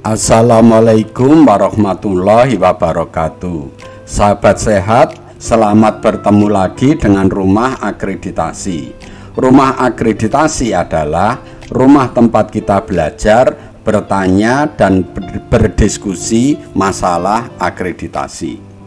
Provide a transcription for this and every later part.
Assalamualaikum warahmatullahi wabarakatuh. Sahabat sehat, selamat bertemu lagi dengan Rumah Akreditasi. Rumah Akreditasi adalah rumah tempat kita belajar, bertanya, dan berdiskusi masalah akreditasi.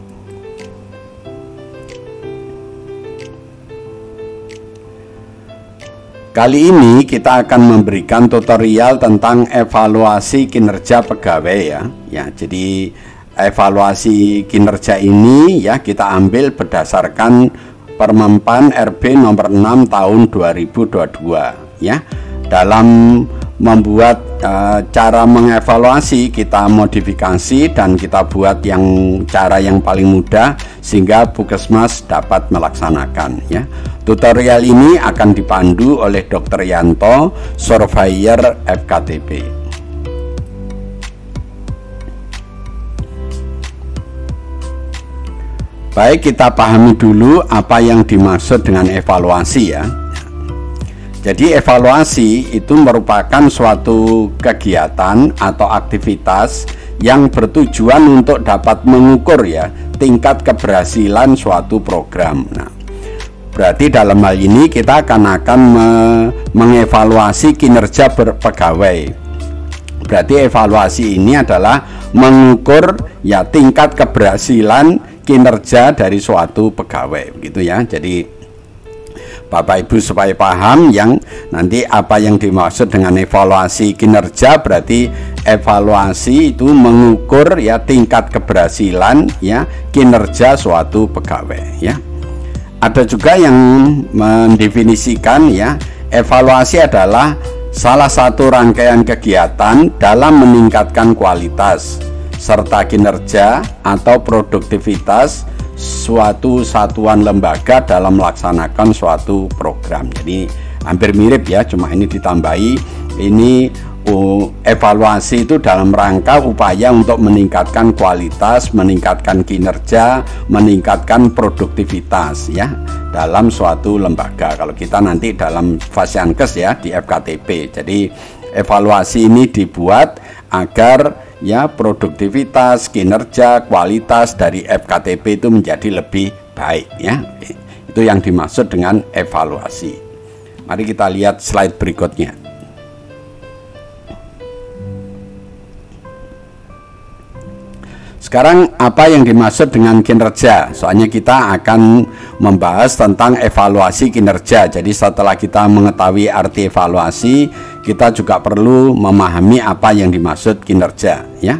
Kali ini kita akan memberikan tutorial tentang evaluasi kinerja pegawai ya. Jadi evaluasi kinerja ini ya kita ambil berdasarkan Permenpan RB nomor 6 tahun 2022 ya. Dalam membuat cara mengevaluasi kita modifikasi dan kita buat cara yang paling mudah sehingga Puskesmas dapat melaksanakan ya. Tutorial ini akan dipandu oleh Dr. Yanto, Surveyor FKTP. Baik, kita pahami dulu apa yang dimaksud dengan evaluasi ya. Jadi evaluasi itu merupakan suatu kegiatan atau aktivitas yang bertujuan untuk dapat mengukur ya tingkat keberhasilan suatu program. Nah, berarti dalam hal ini kita akan mengevaluasi kinerja pegawai. Berarti evaluasi ini adalah mengukur ya tingkat keberhasilan kinerja dari suatu pegawai, begitu ya. Jadi Bapak Ibu supaya paham yang nanti apa yang dimaksud dengan evaluasi kinerja, berarti evaluasi itu mengukur ya tingkat keberhasilan ya kinerja suatu pegawai ya. Ada juga yang mendefinisikan ya evaluasi adalah salah satu rangkaian kegiatan dalam meningkatkan kualitas serta kinerja atau produktivitas suatu satuan lembaga dalam melaksanakan suatu program. Jadi hampir mirip ya, cuma ini ditambahi ini evaluasi itu dalam rangka upaya untuk meningkatkan kualitas, meningkatkan kinerja, meningkatkan produktivitas ya dalam suatu lembaga. Kalau kita nanti dalam Fasiankes ya di FKTP. Jadi evaluasi ini dibuat agar ya produktivitas, kinerja, kualitas dari FKTP itu menjadi lebih baik ya. Itu yang dimaksud dengan evaluasi. Mari kita lihat slide berikutnya. Sekarang apa yang dimaksud dengan kinerja? Soalnya kita akan membahas tentang evaluasi kinerja. Jadi setelah kita mengetahui arti evaluasi, kita juga perlu memahami apa yang dimaksud kinerja ya.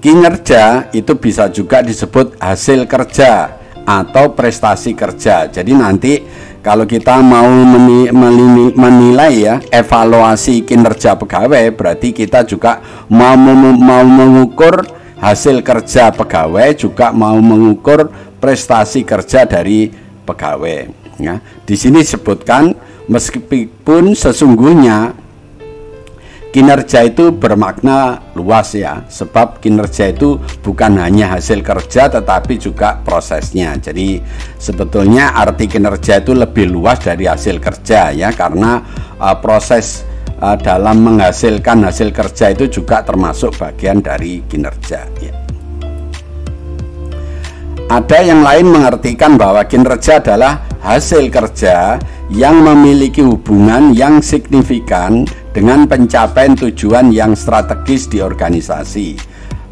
Kinerja itu bisa juga disebut hasil kerja atau prestasi kerja. Jadi nanti kalau kita mau menilai ya evaluasi kinerja pegawai, berarti kita juga mau mengukur hasil kerja pegawai, juga mau mengukur prestasi kerja dari pegawai ya. Di sini disebutkan meskipun sesungguhnya kinerja itu bermakna luas ya, sebab kinerja itu bukan hanya hasil kerja tetapi juga prosesnya. Jadi sebetulnya arti kinerja itu lebih luas dari hasil kerja ya, karena proses dalam menghasilkan hasil kerja itu juga termasuk bagian dari kinerja ya. Ada yang lain mengartikan bahwa kinerja adalah hasil kerja yang memiliki hubungan yang signifikan dengan pencapaian tujuan yang strategis di organisasi,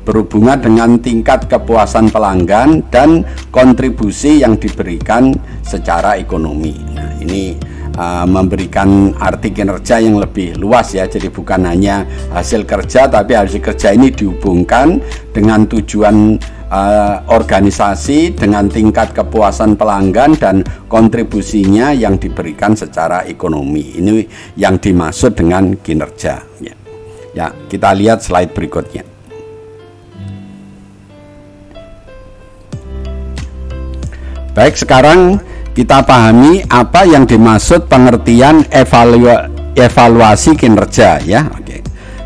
berhubungan dengan tingkat kepuasan pelanggan dan kontribusi yang diberikan secara ekonomi. Nah, ini memberikan arti kinerja yang lebih luas ya. Jadi bukan hanya hasil kerja, tapi hasil kerja ini dihubungkan dengan tujuan organisasi, dengan tingkat kepuasan pelanggan dan kontribusinya yang diberikan secara ekonomi. Ini yang dimaksud dengan kinerja ya. Ya, kita lihat slide berikutnya. Baik, sekarang kita pahami apa yang dimaksud pengertian evaluasi kinerja ya. Oke.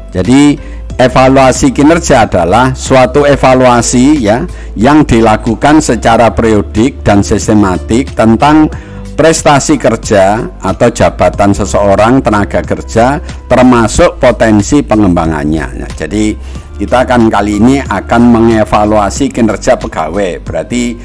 Jadi evaluasi kinerja adalah suatu evaluasi ya yang dilakukan secara periodik dan sistematik tentang prestasi kerja atau jabatan seseorang tenaga kerja termasuk potensi pengembangannya. Nah, jadi kita akan kali ini akan mengevaluasi kinerja pegawai. Berarti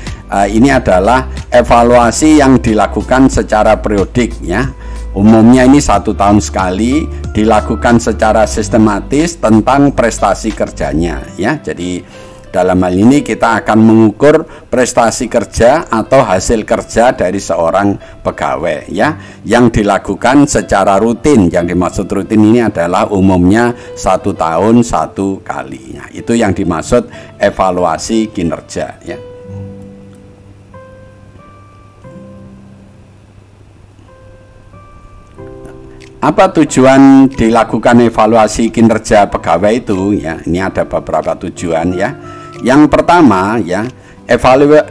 ini adalah evaluasi yang dilakukan secara periodik ya. Umumnya ini 1 tahun sekali, dilakukan secara sistematis tentang prestasi kerjanya ya. Jadi dalam hal ini kita akan mengukur prestasi kerja atau hasil kerja dari seorang pegawai ya, yang dilakukan secara rutin. Yang dimaksud rutin ini adalah umumnya 1 tahun 1 kali. Nah, itu yang dimaksud evaluasi kinerja ya. Apa tujuan dilakukan evaluasi kinerja pegawai itu ya? Ini ada beberapa tujuan ya. Yang pertama ya,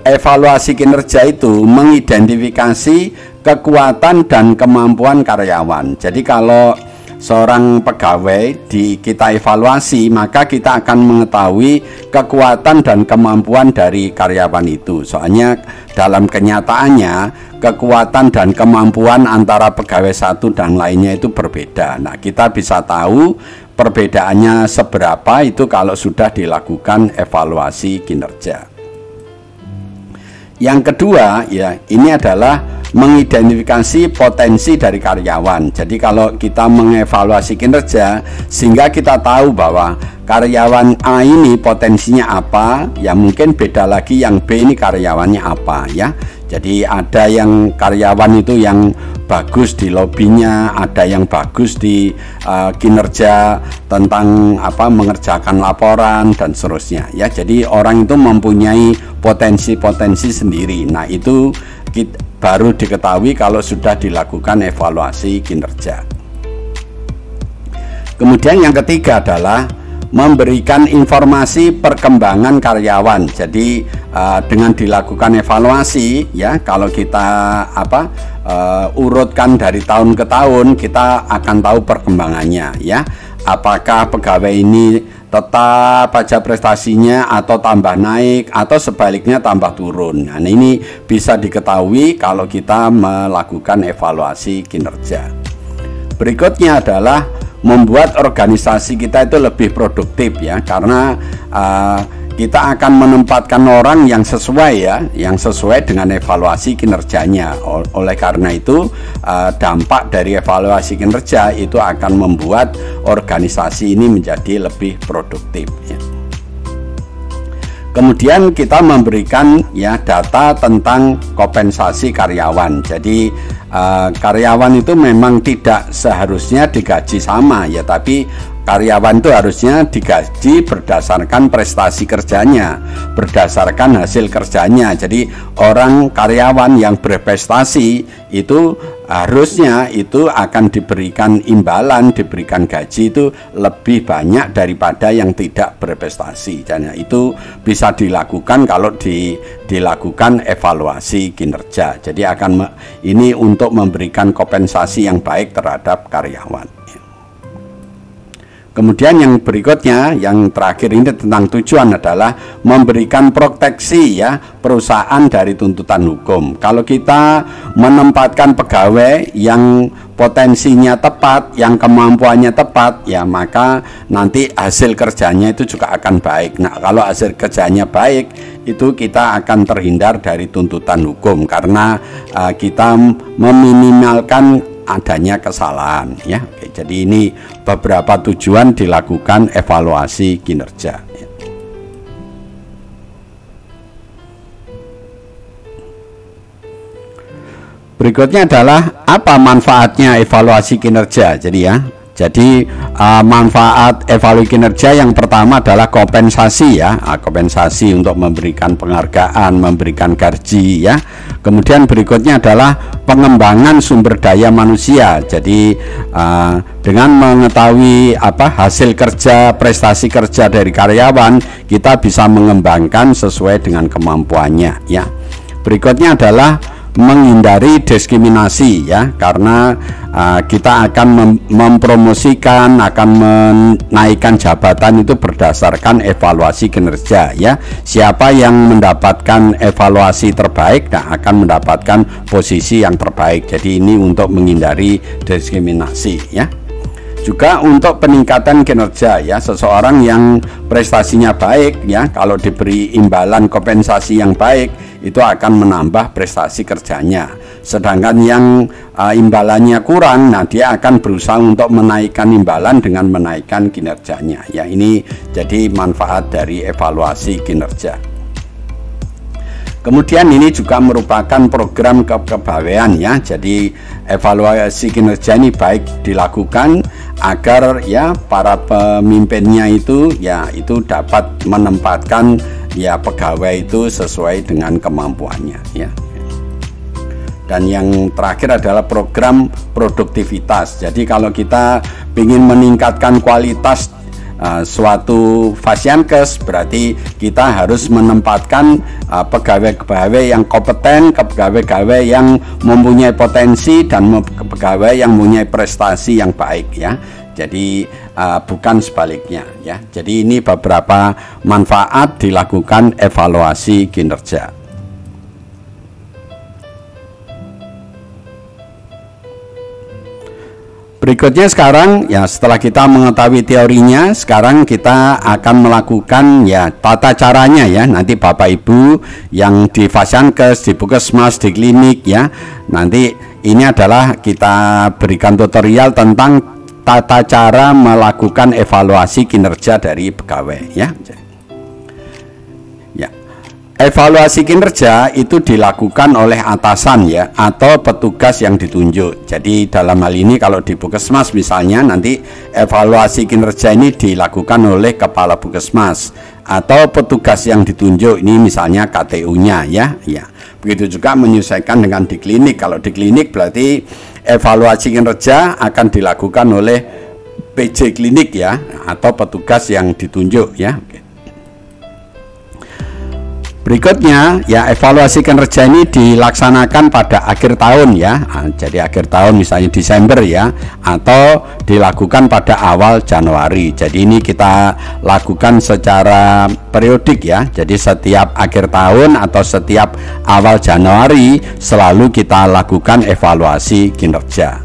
evaluasi kinerja itu mengidentifikasi kekuatan dan kemampuan karyawan. Jadi kalau seorang pegawai kita evaluasi, maka kita akan mengetahui kekuatan dan kemampuan dari karyawan itu. Soalnya dalam kenyataannya kekuatan dan kemampuan antara pegawai satu dan lainnya itu berbeda. Nah, kita bisa tahu perbedaannya seberapa itu kalau sudah dilakukan evaluasi kinerja. Yang kedua ya, ini adalah mengidentifikasi potensi dari karyawan. Jadi kalau kita mengevaluasi kinerja sehingga kita tahu bahwa karyawan A ini potensinya apa, ya mungkin beda lagi yang B ini karyawannya apa ya. Jadi ada yang karyawan itu yang bagus di lobbynya, ada yang bagus di kinerja tentang mengerjakan laporan dan seterusnya ya. Jadi orang itu mempunyai potensi-potensi sendiri. Nah, itu baru diketahui kalau sudah dilakukan evaluasi kinerja. Kemudian yang ketiga adalah memberikan informasi perkembangan karyawan. Jadi dengan dilakukan evaluasi ya, kalau kita urutkan dari tahun ke tahun, kita akan tahu perkembangannya ya. Apakah pegawai ini tetap aja prestasinya atau tambah naik atau sebaliknya tambah turun. Nah, ini bisa diketahui kalau kita melakukan evaluasi kinerja. Berikutnya adalah membuat organisasi kita itu lebih produktif ya, karena kita akan menempatkan orang yang sesuai ya, yang sesuai dengan evaluasi kinerjanya. Oleh karena itu dampak dari evaluasi kinerja itu akan membuat organisasi ini menjadi lebih produktif ya. Kemudian kita memberikan ya data tentang kompensasi karyawan. Jadi karyawan itu memang tidak seharusnya digaji sama ya, tapi karyawan itu harusnya digaji berdasarkan prestasi kerjanya, berdasarkan hasil kerjanya. Jadi orang karyawan yang berprestasi itu harusnya itu akan diberikan imbalan, diberikan gaji itu lebih banyak daripada yang tidak berprestasi. Dan itu bisa dilakukan kalau dilakukan evaluasi kinerja. Jadi ini untuk memberikan kompensasi yang baik terhadap karyawan. Kemudian yang berikutnya, yang terakhir ini tentang tujuan adalah memberikan proteksi ya perusahaan dari tuntutan hukum. Kalau kita menempatkan pegawai yang potensinya tepat, yang kemampuannya tepat, ya maka nanti hasil kerjanya itu juga akan baik. Nah, kalau hasil kerjanya baik, itu kita akan terhindar dari tuntutan hukum karena kita meminimalkan adanya kesalahan ya. Oke, jadi ini beberapa tujuan dilakukan evaluasi kinerja ya. Berikutnya adalah apa manfaatnya evaluasi kinerja. Jadi manfaat evaluasi kinerja yang pertama adalah kompensasi ya, kompensasi untuk memberikan penghargaan, memberikan gaji ya. Kemudian berikutnya adalah pengembangan sumber daya manusia. Jadi dengan mengetahui hasil kerja, prestasi kerja dari karyawan, kita bisa mengembangkan sesuai dengan kemampuannya ya. Berikutnya adalah menghindari diskriminasi ya, karena kita akan mempromosikan, akan menaikkan jabatan itu berdasarkan evaluasi kinerja ya. Siapa yang mendapatkan evaluasi terbaik akan mendapatkan posisi yang terbaik. Jadi ini untuk menghindari diskriminasi ya. Juga untuk peningkatan kinerja ya, seseorang yang prestasinya baik ya, kalau diberi imbalan kompensasi yang baik itu akan menambah prestasi kerjanya. Sedangkan yang imbalannya kurang, nah dia akan berusaha untuk menaikkan imbalan dengan menaikkan kinerjanya ya. Ini jadi manfaat dari evaluasi kinerja. Kemudian ini juga merupakan program kepegawaian ya. Jadi evaluasi kinerja ini baik dilakukan agar ya para pemimpinnya itu dapat menempatkan ya pegawai itu sesuai dengan kemampuannya ya. Dan yang terakhir adalah program produktivitas. Jadi kalau kita ingin meningkatkan kualitas suatu Fasiankes, berarti kita harus menempatkan pegawai-pegawai yang kompeten, pegawai-pegawai yang mempunyai potensi, dan pegawai yang mempunyai prestasi yang baik ya. Jadi bukan sebaliknya ya. Jadi ini beberapa manfaat dilakukan evaluasi kinerja. Berikutnya sekarang ya, setelah kita mengetahui teorinya, sekarang kita akan melakukan ya tata caranya ya. Nanti Bapak Ibu yang di Fasiankes, di Puskesmas, di klinik ya, nanti ini adalah kita berikan tutorial tentang tata cara melakukan evaluasi kinerja dari pegawai ya. Evaluasi kinerja itu dilakukan oleh atasan ya, atau petugas yang ditunjuk. Jadi dalam hal ini kalau di Puskesmas misalnya, nanti evaluasi kinerja ini dilakukan oleh kepala Puskesmas atau petugas yang ditunjuk, ini misalnya KTU-nya ya. Begitu juga menyesuaikan dengan di klinik. Kalau di klinik berarti evaluasi kinerja akan dilakukan oleh PJ klinik ya, atau petugas yang ditunjuk ya. Berikutnya ya, evaluasi kinerja ini dilaksanakan pada akhir tahun ya. Jadi akhir tahun misalnya Desember ya, atau dilakukan pada awal Januari. Jadi ini kita lakukan secara periodik ya. Jadi setiap akhir tahun atau setiap awal Januari selalu kita lakukan evaluasi kinerja.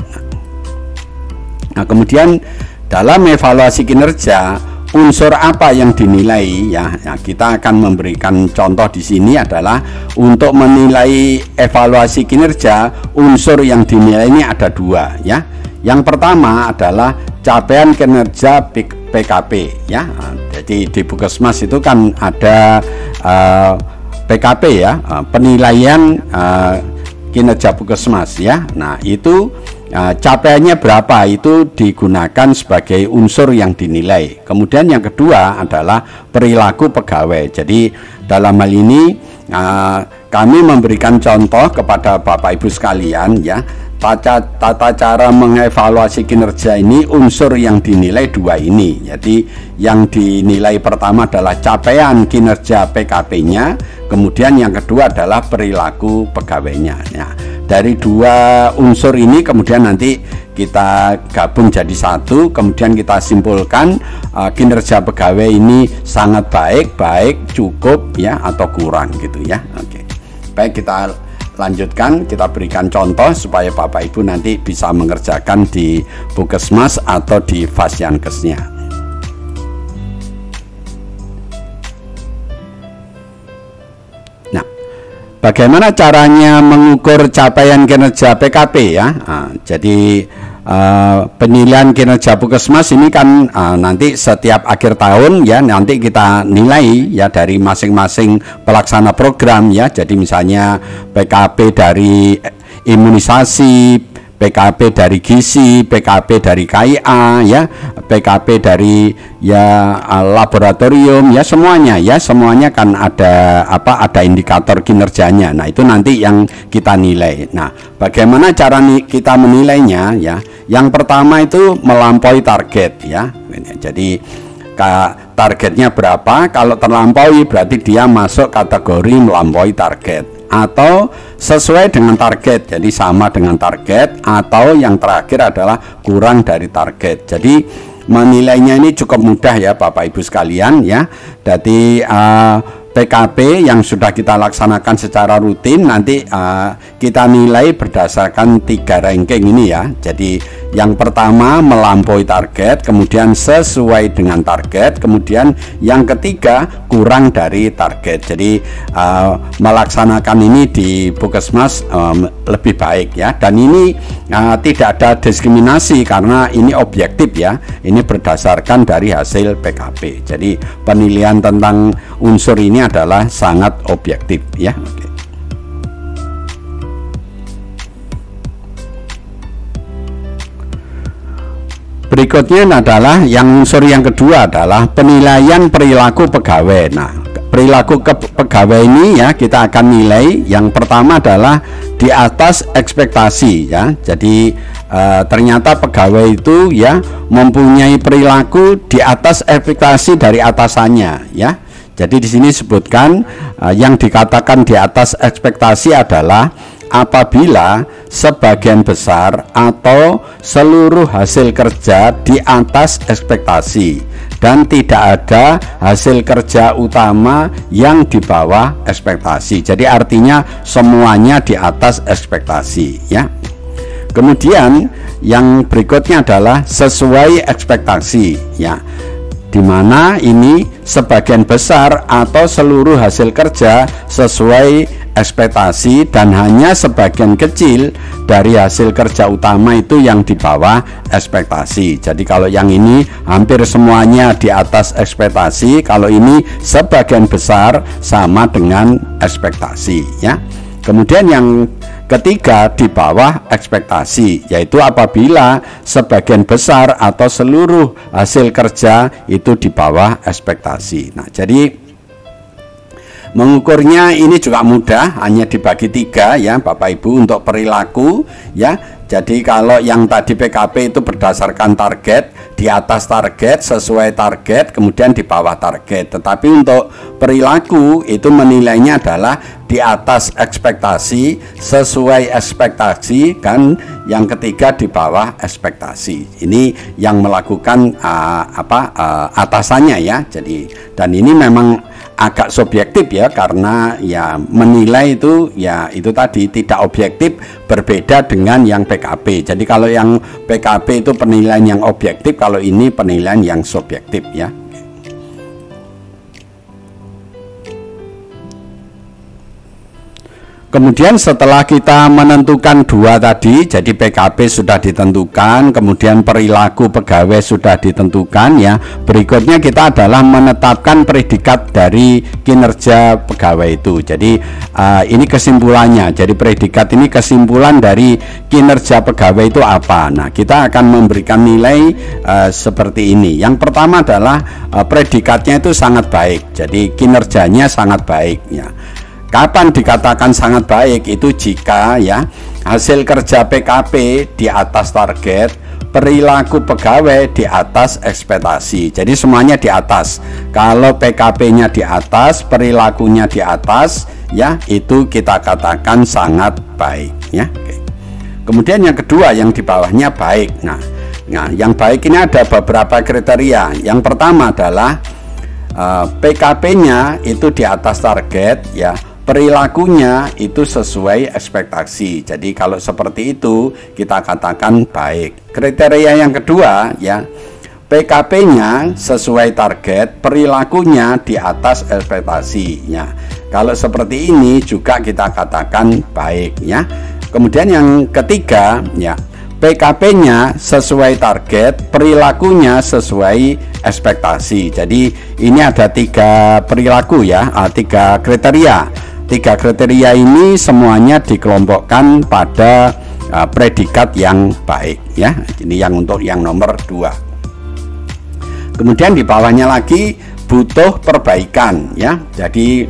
Nah, kemudian dalam evaluasi kinerja, unsur apa yang dinilai ya, kita akan memberikan contoh di sini adalah untuk menilai evaluasi kinerja, unsur yang dinilai ini ada dua ya. Yang pertama adalah capaian kinerja PKP ya. Jadi di Puskesmas itu kan ada PKP ya, penilaian kinerja Puskesmas ya. Nah itu capaiannya berapa itu digunakan sebagai unsur yang dinilai. Kemudian yang kedua adalah perilaku pegawai. Jadi dalam hal ini kami memberikan contoh kepada Bapak Ibu sekalian ya, tata cara mengevaluasi kinerja ini, unsur yang dinilai dua ini. Jadi yang dinilai pertama adalah capaian kinerja PKP-nya, kemudian yang kedua adalah perilaku pegawainya ya. Dari dua unsur ini kemudian nanti kita gabung jadi satu, kemudian kita simpulkan kinerja pegawai ini sangat baik, cukup ya, atau kurang gitu ya. Oke. Baik, kita lanjutkan, kita berikan contoh supaya Bapak Ibu nanti bisa mengerjakan di Puskesmas atau di Fasiankesnya. Bagaimana caranya mengukur capaian kinerja PKP ya? Jadi penilaian kinerja Puskesmas ini kan nanti setiap akhir tahun ya, nanti kita nilai ya dari masing-masing pelaksana program ya. Jadi misalnya PKP dari imunisasi, PKP dari gizi, PKP dari KIA ya, PKP dari ya laboratorium ya, semuanya kan ada ada indikator kinerjanya. Nah itu nanti yang kita nilai. Nah bagaimana cara kita menilainya ya? Yang pertama itu melampaui target ya. Jadi targetnya berapa? Kalau terlampaui berarti dia masuk kategori melampaui target. atau sesuai dengan target, jadi sama dengan target, atau yang terakhir adalah kurang dari target. Jadi menilainya ini cukup mudah ya Bapak Ibu sekalian ya. Jadi PKP yang sudah kita laksanakan secara rutin nanti kita nilai berdasarkan 3 ranking ini ya. Jadi yang pertama melampaui target, kemudian sesuai dengan target, kemudian yang ketiga kurang dari target. Jadi melaksanakan ini di Puskesmas lebih baik ya. Dan ini tidak ada diskriminasi karena ini objektif ya. Ini berdasarkan dari hasil PKP. Jadi penilaian tentang unsur ini adalah sangat objektif ya. Oke. Berikutnya adalah yang unsur yang kedua adalah penilaian perilaku pegawai. Nah, perilaku pegawai ini ya kita akan nilai. Yang pertama adalah di atas ekspektasi ya. Jadi ternyata pegawai itu ya mempunyai perilaku di atas ekspektasi dari atasannya ya. Jadi di sini disebutkan yang dikatakan di atas ekspektasi adalah apabila sebagian besar atau seluruh hasil kerja di atas ekspektasi dan tidak ada hasil kerja utama yang di bawah ekspektasi. Jadi artinya semuanya di atas ekspektasi ya. Kemudian yang berikutnya adalah sesuai ekspektasi ya, dimana ini sebagian besar atau seluruh hasil kerja sesuai ekspektasi dan hanya sebagian kecil dari hasil kerja utama itu yang di bawah ekspektasi. Jadi kalau yang ini hampir semuanya di atas ekspektasi, kalau ini sebagian besar sama dengan ekspektasi ya. Kemudian yang ketiga di bawah ekspektasi, yaitu apabila sebagian besar atau seluruh hasil kerja itu di bawah ekspektasi. Nah, jadi mengukurnya ini juga mudah, hanya dibagi 3 ya Bapak Ibu untuk perilaku ya. Jadi kalau yang tadi PKP itu berdasarkan target, di atas target, sesuai target, kemudian di bawah target. Tetapi untuk perilaku itu menilainya adalah di atas ekspektasi, sesuai ekspektasi, kan yang ketiga di bawah ekspektasi. Ini yang melakukan atasannya ya. Jadi dan ini memang agak subjektif ya, karena ya menilai itu ya itu tadi tidak objektif, berbeda dengan yang PKP. Jadi kalau yang PKP itu penilaian yang objektif, kalau ini penilaian yang subjektif ya. Kemudian setelah kita menentukan 2 tadi, jadi PKP sudah ditentukan, kemudian perilaku pegawai sudah ditentukan ya. Berikutnya kita adalah menetapkan predikat dari kinerja pegawai itu. Jadi ini kesimpulannya. Jadi predikat ini kesimpulan dari kinerja pegawai itu apa. Nah, kita akan memberikan nilai seperti ini. Yang pertama adalah predikatnya itu sangat baik. Jadi kinerjanya sangat baik ya. Kapan dikatakan sangat baik? Itu jika ya hasil kerja PKP di atas target, perilaku pegawai di atas ekspektasi. Jadi semuanya di atas. Kalau PKP-nya di atas, perilakunya di atas, ya itu kita katakan sangat baik ya. Oke. Kemudian yang kedua, yang di bawahnya baik. Nah, yang baik ini ada beberapa kriteria. Yang pertama adalah PKP-nya itu di atas target ya. Perilakunya itu sesuai ekspektasi. Jadi kalau seperti itu kita katakan baik. Kriteria yang kedua ya, PKP-nya sesuai target, perilakunya di atas ekspektasi ya. Kalau seperti ini juga kita katakan baik ya. Kemudian yang ketiga ya, PKP-nya sesuai target, perilakunya sesuai ekspektasi. Jadi ini ada 3 perilaku ya, 3 kriteria. 3 kriteria ini semuanya dikelompokkan pada predikat yang baik ya. Ini yang untuk yang nomor 2. Kemudian di bawahnya lagi butuh perbaikan ya. Jadi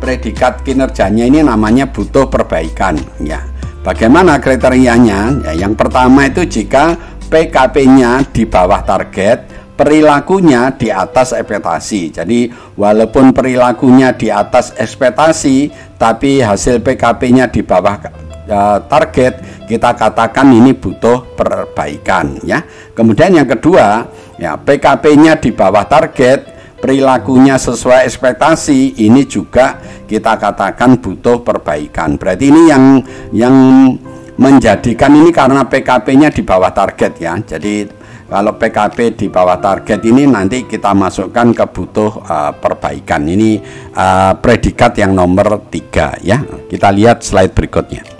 predikat kinerjanya ini namanya butuh perbaikan ya. Bagaimana kriterianya? Ya, yang pertama itu jika PKP-nya di bawah target, perilakunya di atas ekspektasi. Jadi walaupun perilakunya di atas ekspektasi, tapi hasil PKP-nya di bawah target, kita katakan ini butuh perbaikan ya. Kemudian yang kedua, ya PKP-nya di bawah target, perilakunya sesuai ekspektasi, ini juga kita katakan butuh perbaikan. Berarti ini yang menjadikan ini karena PKP-nya di bawah target ya. Jadi kalau PKP di bawah target ini nanti kita masukkan ke butuh perbaikan. Ini predikat yang nomor 3 ya. Kita lihat slide berikutnya.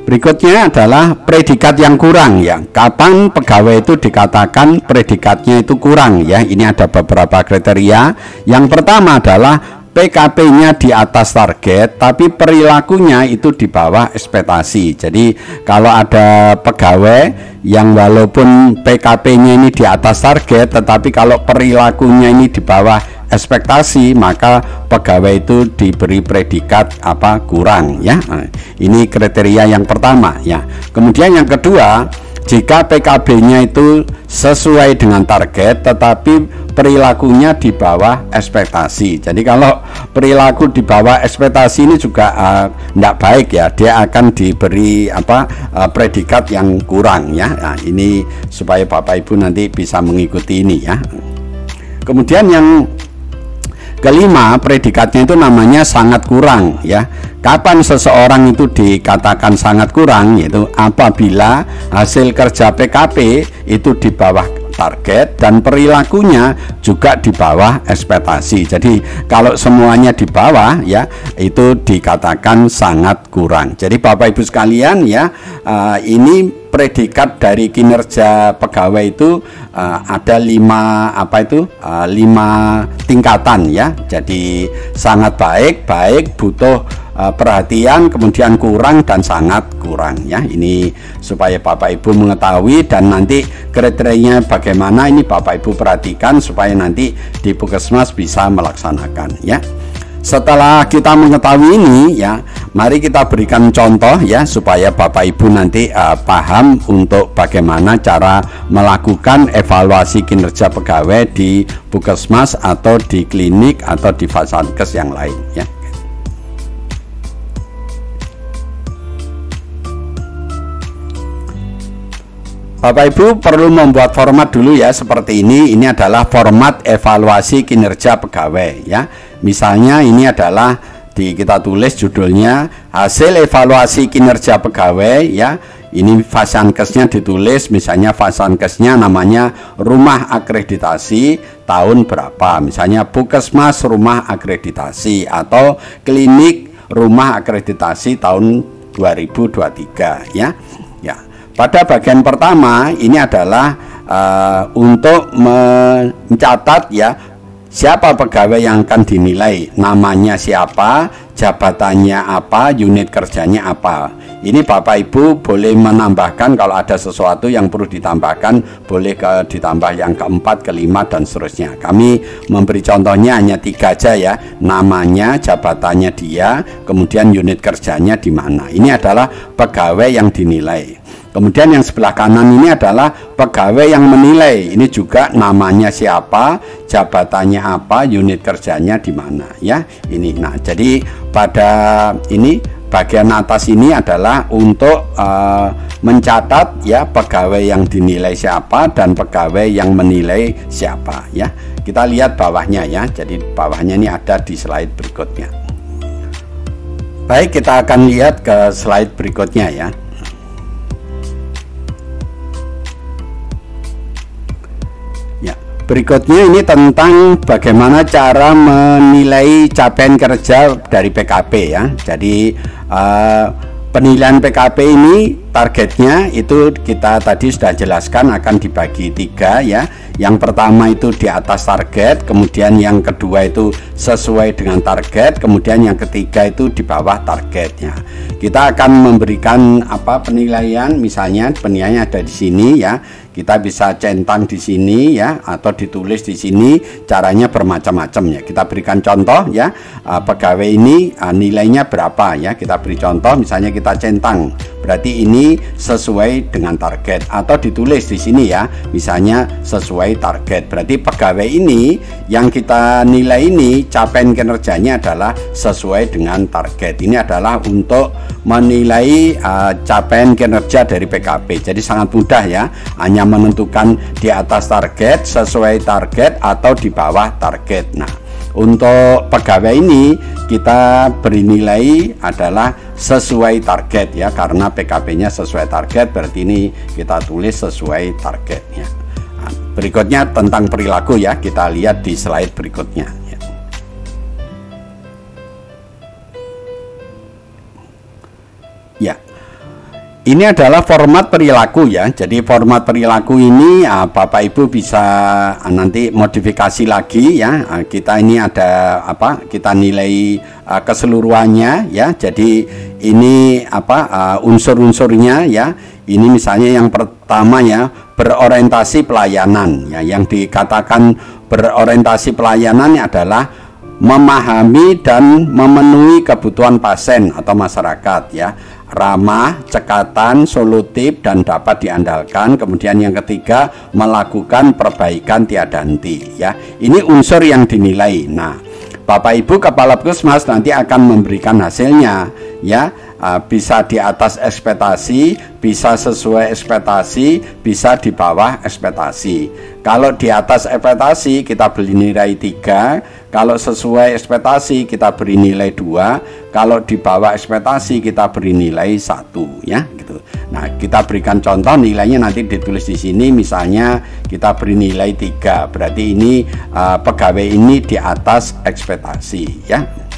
Berikutnya adalah predikat yang kurang ya. Kapan pegawai itu dikatakan predikatnya itu kurang ya. Ini ada beberapa kriteria. Yang pertama adalah PKP-nya di atas target, tapi perilakunya itu di bawah ekspektasi. Jadi kalau ada pegawai yang walaupun PKP-nya ini di atas target, tetapi kalau perilakunya ini di bawah ekspektasi, maka pegawai itu diberi predikat kurang ya. Nah, ini kriteria yang pertama ya. Kemudian yang kedua, jika PKB-nya itu sesuai dengan target tetapi perilakunya di bawah ekspektasi. Jadi kalau perilaku di bawah ekspektasi ini juga tidak baik ya, dia akan diberi predikat yang kurang ya. Nah, ini supaya Bapak Ibu nanti bisa mengikuti ini ya. Kemudian yang kelima, predikatnya itu namanya sangat kurang ya. Kapan seseorang itu dikatakan sangat kurang? Yaitu apabila hasil kerja PKP itu di bawah target dan perilakunya juga di bawah ekspektasi. Jadi kalau semuanya di bawah ya, itu dikatakan sangat kurang. Jadi Bapak Ibu sekalian ya, ini predikat dari kinerja pegawai itu ada 5 tingkatan ya. Jadi sangat baik, butuh perhatian, kemudian kurang, dan sangat kurang ya. Ini supaya Bapak Ibu mengetahui, dan nanti kriterianya bagaimana ini Bapak Ibu perhatikan supaya nanti di Puskesmas bisa melaksanakan ya. Setelah kita mengetahui ini ya, mari kita berikan contoh ya supaya Bapak Ibu nanti paham untuk bagaimana cara melakukan evaluasi kinerja pegawai di Puskesmas atau di klinik atau di Fasankes yang lain ya. Bapak Ibu perlu membuat format dulu ya seperti ini. Ini adalah format evaluasi kinerja pegawai ya. Misalnya ini adalah kita tulis judulnya hasil evaluasi kinerja pegawai ya. Ini Fasankesnya ditulis, misalnya Fasankesnya namanya rumah akreditasi tahun berapa, misalnya Puskesmas rumah akreditasi atau klinik rumah akreditasi tahun 2023 ya. Pada bagian pertama ini adalah untuk mencatat ya siapa pegawai yang akan dinilai, namanya siapa, jabatannya apa, unit kerjanya apa. Ini Bapak Ibu boleh menambahkan kalau ada sesuatu yang perlu ditambahkan, boleh ditambah yang keempat, kelima, dan seterusnya. Kami memberi contohnya hanya 3 aja ya, namanya, jabatannya dia, kemudian unit kerjanya di mana. Ini adalah pegawai yang dinilai. Kemudian yang sebelah kanan ini adalah pegawai yang menilai. Ini juga namanya siapa, jabatannya apa, unit kerjanya di mana ya. Ini. Nah, jadi pada ini bagian atas ini adalah untuk mencatat ya pegawai yang dinilai siapa dan pegawai yang menilai siapa ya. Kita lihat bawahnya ya. Jadi bawahnya ini ada di slide berikutnya. Baik, kita akan lihat ke slide berikutnya ya. Berikutnya ini tentang bagaimana cara menilai capaian kerja dari PKP ya. Jadi penilaian PKP ini targetnya itu kita tadi sudah jelaskan akan dibagi 3 ya. Yang pertama itu di atas target, kemudian yang kedua itu sesuai dengan target, kemudian yang ketiga itu di bawah targetnya. Kita akan memberikan penilaian, misalnya penilaiannya ada di sini ya. Kita bisa centang di sini ya, atau ditulis di sini. Caranya bermacam-macam ya. Kita berikan contoh ya, pegawai ini nilainya berapa ya. Kita beri contoh, misalnya kita centang, berarti ini sesuai dengan target, atau ditulis di sini ya, misalnya sesuai target. Berarti pegawai ini yang kita nilai ini capaian kinerjanya adalah sesuai dengan target. Ini adalah untuk menilai capaian kinerja dari PKP. Jadi sangat mudah ya, hanya menentukan di atas target, sesuai target, atau di bawah target. Nah, untuk pegawai ini kita beri nilai adalah sesuai target ya, karena PKP-nya sesuai target, berarti ini kita tulis sesuai target ya. Nah, berikutnya tentang perilaku ya, kita lihat di slide berikutnya ya. Ya, ini adalah format perilaku ya. Jadi format perilaku ini Bapak Ibu bisa nanti modifikasi lagi ya. Kita ini ada kita nilai keseluruhannya ya. Jadi ini unsur-unsurnya ya. Ini misalnya yang pertama ya, berorientasi pelayanan ya. Yang dikatakan berorientasi pelayanan adalah memahami dan memenuhi kebutuhan pasien atau masyarakat ya. Ramah, cekatan, solutif, dan dapat diandalkan. Kemudian yang ketiga, melakukan perbaikan tiada henti ya. Ini unsur yang dinilai. Nah, Bapak Ibu Kepala Puskesmas nanti akan memberikan hasilnya ya. Bisa di atas ekspektasi, bisa sesuai ekspektasi, bisa di bawah ekspektasi. Kalau di atas ekspektasi kita beri nilai 3, kalau sesuai ekspektasi kita beri nilai 2, kalau di bawah ekspektasi kita beri nilai 1 ya gitu. Nah, kita berikan contoh nilainya nanti ditulis di sini, misalnya kita beri nilai 3, berarti ini pegawai ini di atas ekspektasi ya.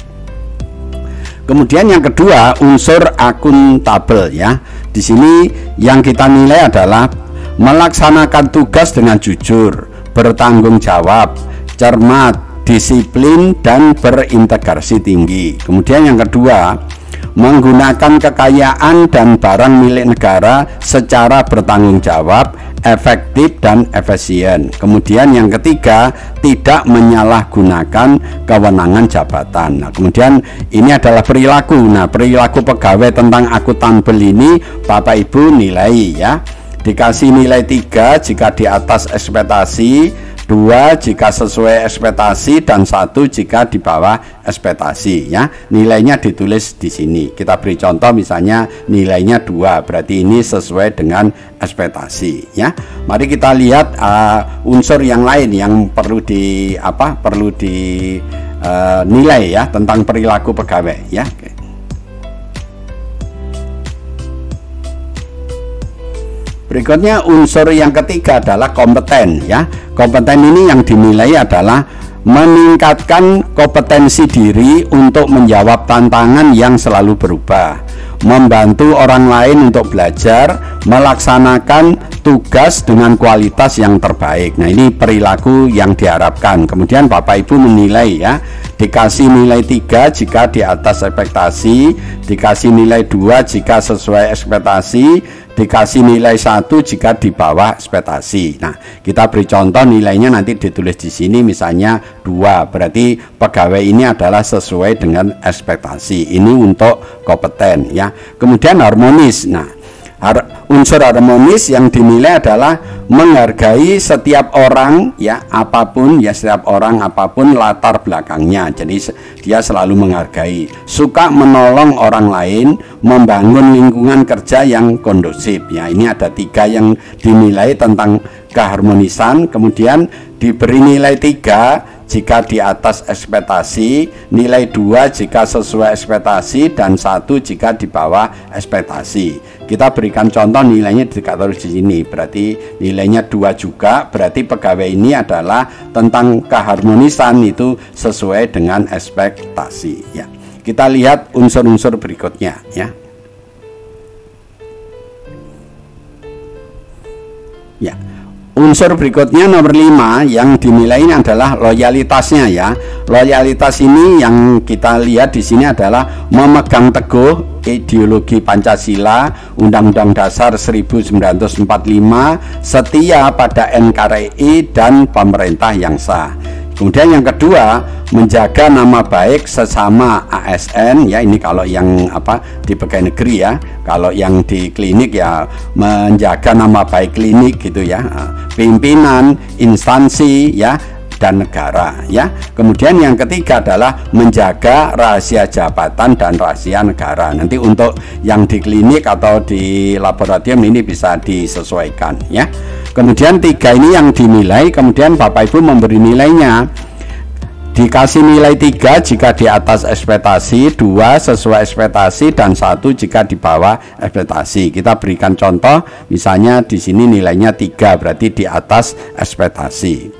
Kemudian yang kedua, unsur akuntabel ya. Di sini yang kita nilai adalah melaksanakan tugas dengan jujur, bertanggung jawab, cermat, disiplin, dan berintegrasi tinggi. Kemudian yang kedua, menggunakan kekayaan dan barang milik negara secara bertanggung jawab, efektif, dan efisien. Kemudian yang ketiga, tidak menyalahgunakan kewenangan jabatan. Nah, kemudian ini adalah perilaku. Nah, perilaku pegawai tentang akuntabel ini Bapak Ibu nilai ya. Dikasih nilai 3 jika di atas ekspektasi, 2 jika sesuai ekspektasi, dan 1 jika di bawah ekspektasi ya. Nilainya ditulis di sini. Kita beri contoh misalnya nilainya 2, berarti ini sesuai dengan ekspektasi ya. Mari kita lihat unsur yang lain yang perlu nilai ya tentang perilaku pegawai ya. Berikutnya unsur yang ketiga adalah kompeten ya. Kompeten ini yang dinilai adalah meningkatkan kompetensi diri untuk menjawab tantangan yang selalu berubah, membantu orang lain untuk belajar, melaksanakan tugas dengan kualitas yang terbaik. Nah, ini perilaku yang diharapkan. Kemudian Bapak Ibu menilai ya. Dikasih nilai 3 jika di atas ekspektasi, dikasih nilai 2 jika sesuai ekspektasi, dikasih nilai 1 jika di bawah ekspektasi. Nah, kita beri contoh nilainya nanti ditulis di sini, misalnya 2, berarti pegawai ini adalah sesuai dengan ekspektasi. Ini untuk kompeten ya. Kemudian harmonis. Nah, unsur harmonis yang dinilai adalah menghargai setiap orang ya, apapun ya, setiap orang apapun latar belakangnya. Jadi dia selalu menghargai, suka menolong orang lain, membangun lingkungan kerja yang kondusif ya. Ini ada 3 yang dinilai tentang keharmonisan. Kemudian diberi nilai 3 jika di atas ekspektasi, nilai 2 jika sesuai ekspektasi, dan 1 jika di bawah ekspektasi. Kita berikan contoh nilainya dikatakan di sini, berarti nilainya 2 juga, berarti pegawai ini adalah tentang keharmonisan itu sesuai dengan ekspektasi ya. Kita lihat unsur-unsur berikutnya ya. Ya. unsur berikutnya nomor 5 yang dinilai ini adalah loyalitasnya ya. Loyalitas ini yang kita lihat di sini adalah memegang teguh ideologi Pancasila, Undang-Undang Dasar 1945, setia pada NKRI dan pemerintah yang sah. Kemudian yang kedua, menjaga nama baik sesama ASN ya, ini kalau yang di pegawai negeri ya. Kalau yang di klinik ya menjaga nama baik klinik gitu ya. Pimpinan, instansi ya, dan negara ya. Kemudian yang ketiga adalah menjaga rahasia jabatan dan rahasia negara. Nanti untuk yang di klinik atau di laboratorium ini bisa disesuaikan ya. Kemudian 3 ini yang dinilai, kemudian Bapak Ibu memberi nilainya. Dikasih nilai 3 jika di atas ekspektasi, 2 sesuai ekspektasi, dan 1 jika di bawah ekspektasi. Kita berikan contoh, misalnya di sini nilainya 3, berarti di atas ekspektasi.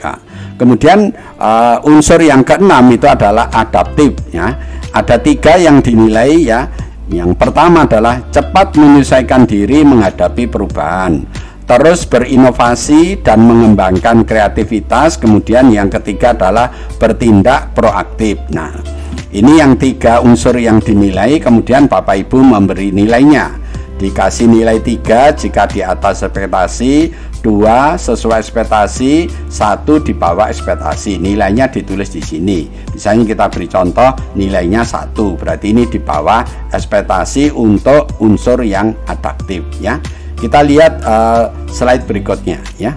Kemudian unsur yang keenam itu adalah adaptif ya. Ada 3 yang dinilai ya. Yang pertama adalah cepat menyesuaikan diri menghadapi perubahan, terus berinovasi dan mengembangkan kreativitas. Kemudian yang ketiga adalah bertindak proaktif. Nah, ini yang 3 unsur yang dinilai, kemudian Bapak Ibu memberi nilainya. Dikasih nilai 3 jika di atas ekspektasi, 2 sesuai ekspektasi, 1 di bawah ekspektasi. Nilainya ditulis di sini. Misalnya kita beri contoh, nilainya 1, berarti ini di bawah ekspektasi untuk unsur yang adaptif ya. Kita lihat slide berikutnya ya.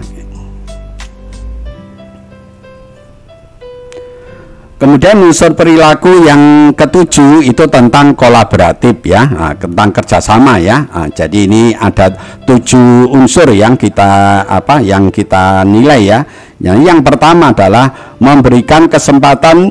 Kemudian unsur perilaku yang ketujuh itu tentang kolaboratif ya, tentang kerjasama ya. Jadi ini ada 7 unsur yang kita nilai ya. Yang pertama adalah memberikan kesempatan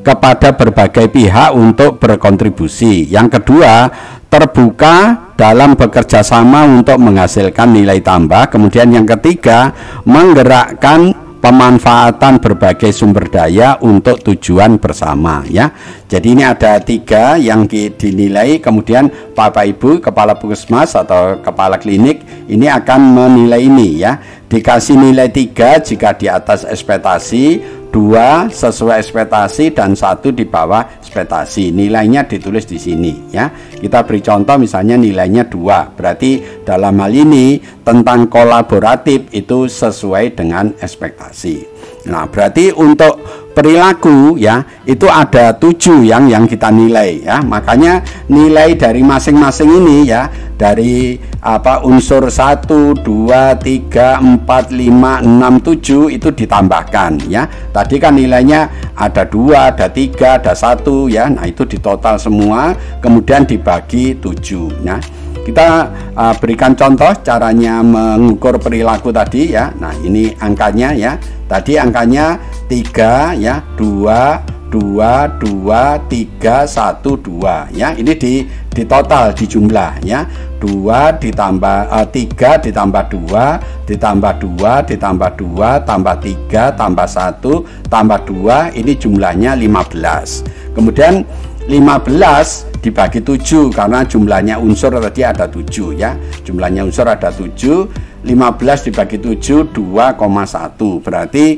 kepada berbagai pihak untuk berkontribusi. Yang kedua, terbuka dalam bekerja sama untuk menghasilkan nilai tambah. Kemudian yang ketiga, menggerakkan pemanfaatan berbagai sumber daya untuk tujuan bersama ya. Jadi ini ada 3 yang dinilai. Kemudian Bapak Ibu kepala puskesmas atau kepala klinik ini akan menilai ini ya. Dikasih nilai 3 jika di atas ekspektasi, 2 sesuai ekspektasi, dan 1 di bawah ekspektasi. Nilainya ditulis di sini ya. Kita beri contoh, misalnya nilainya 2, berarti dalam hal ini tentang kolaboratif itu sesuai dengan ekspektasi. Nah, berarti untuk perilaku ya itu ada 7 yang kita nilai ya. Makanya nilai dari masing-masing ini ya, dari unsur 1, 2, 3, 4, 5, 6, 7 itu ditambahkan ya. Tadi kan nilainya ada 2, ada 3, ada 1 ya. Nah, itu ditotal semua kemudian dibagi 7. Nah, kita berikan contoh caranya mengukur perilaku tadi ya. Nah, ini angkanya ya. Tadi angkanya 3 ya, 2, 2, 2, 3, 1, 2 ya. Ini di total, di jumlah ya. 2 ditambah 3 ditambah 2 ditambah 2 ditambah 2 tambah 3 tambah 1 tambah 2, ini jumlahnya 15. Kemudian 15 dibagi 7 karena jumlahnya unsur tadi ada 7 ya. Jumlahnya unsur ada 7. 15 dibagi 7 2,1, berarti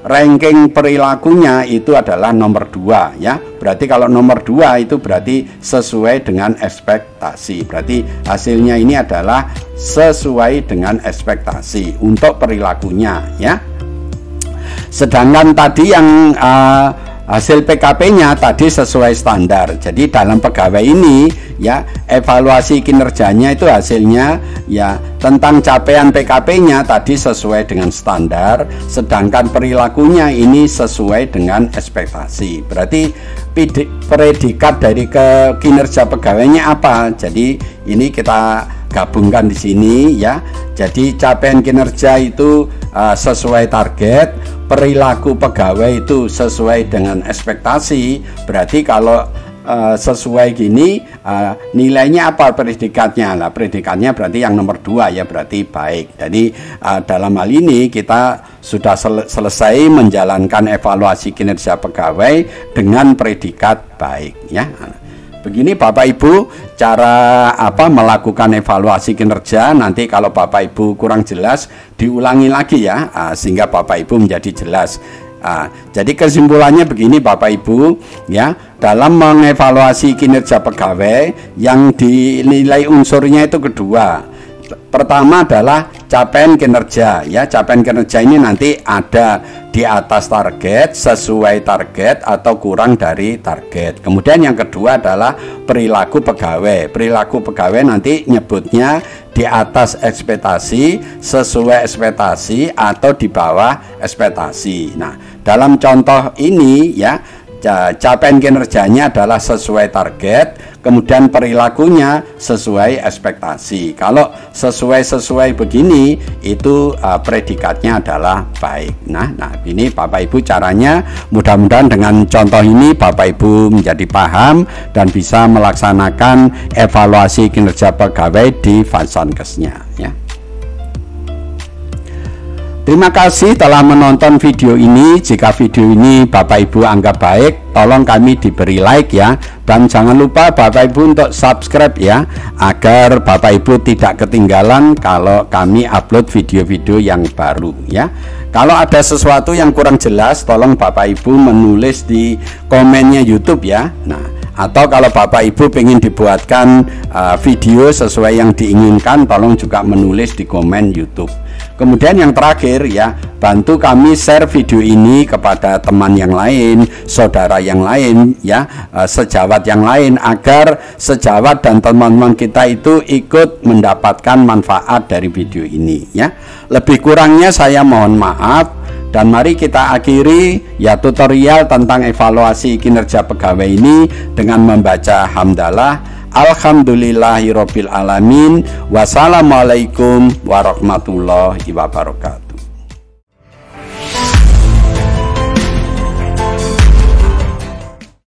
ranking perilakunya itu adalah nomor 2 ya. Berarti kalau nomor 2 itu berarti sesuai dengan ekspektasi. Berarti hasilnya ini adalah sesuai dengan ekspektasi untuk perilakunya ya. Sedangkan tadi yang hasil PKP-nya tadi sesuai standar. Jadi dalam pegawai ini ya, evaluasi kinerjanya itu hasilnya ya tentang capaian PKP-nya tadi sesuai dengan standar, sedangkan perilakunya ini sesuai dengan ekspektasi. Berarti predikat dari kinerja pegawainya apa? Jadi ini kita gabungkan di sini ya. Jadi capaian kinerja itu sesuai target, perilaku pegawai itu sesuai dengan ekspektasi. Berarti kalau sesuai gini nilainya apa predikatnya? Lah, predikatnya berarti yang nomor 2 ya, berarti baik. Jadi dalam hal ini kita sudah selesai menjalankan evaluasi kinerja pegawai dengan predikat baik ya. begini Bapak Ibu cara melakukan evaluasi kinerja. Nanti kalau Bapak Ibu kurang jelas diulangi lagi ya, sehingga Bapak Ibu menjadi jelas. Jadi kesimpulannya begini Bapak Ibu ya, dalam mengevaluasi kinerja pegawai yang dinilai unsurnya itu kedua. Pertama adalah capaian kinerja ya. Capaian kinerja ini nanti ada di atas target, sesuai target, atau kurang dari target. Kemudian yang kedua adalah perilaku pegawai. Perilaku pegawai nanti nyebutnya di atas ekspektasi, sesuai ekspektasi, atau di bawah ekspektasi. Nah, dalam contoh ini ya, capaian kinerjanya adalah sesuai target, kemudian perilakunya sesuai ekspektasi. Kalau sesuai begini itu predikatnya adalah baik. Nah ini Bapak Ibu caranya. Mudah-mudahan dengan contoh ini Bapak Ibu menjadi paham dan bisa melaksanakan evaluasi kinerja pegawai di Vasankesnya ya. Terima kasih telah menonton video ini. Jika video ini Bapak Ibu anggap baik, tolong kami diberi like ya. Dan jangan lupa Bapak Ibu untuk subscribe ya, agar Bapak Ibu tidak ketinggalan kalau kami upload video-video yang baru ya. Kalau ada sesuatu yang kurang jelas, tolong Bapak Ibu menulis di komennya YouTube ya. Nah, atau kalau Bapak Ibu ingin dibuatkan video sesuai yang diinginkan, tolong juga menulis di komen YouTube. Kemudian yang terakhir ya, bantu kami share video ini kepada teman yang lain, saudara yang lain ya, sejawat yang lain, agar sejawat dan teman-teman kita itu ikut mendapatkan manfaat dari video ini ya. Lebih kurangnya saya mohon maaf. Dan mari kita akhiri ya tutorial tentang evaluasi kinerja pegawai ini dengan membaca hamdalah. Alhamdulillahirobbil alamin. Wassalamualaikum warahmatullahi wabarakatuh.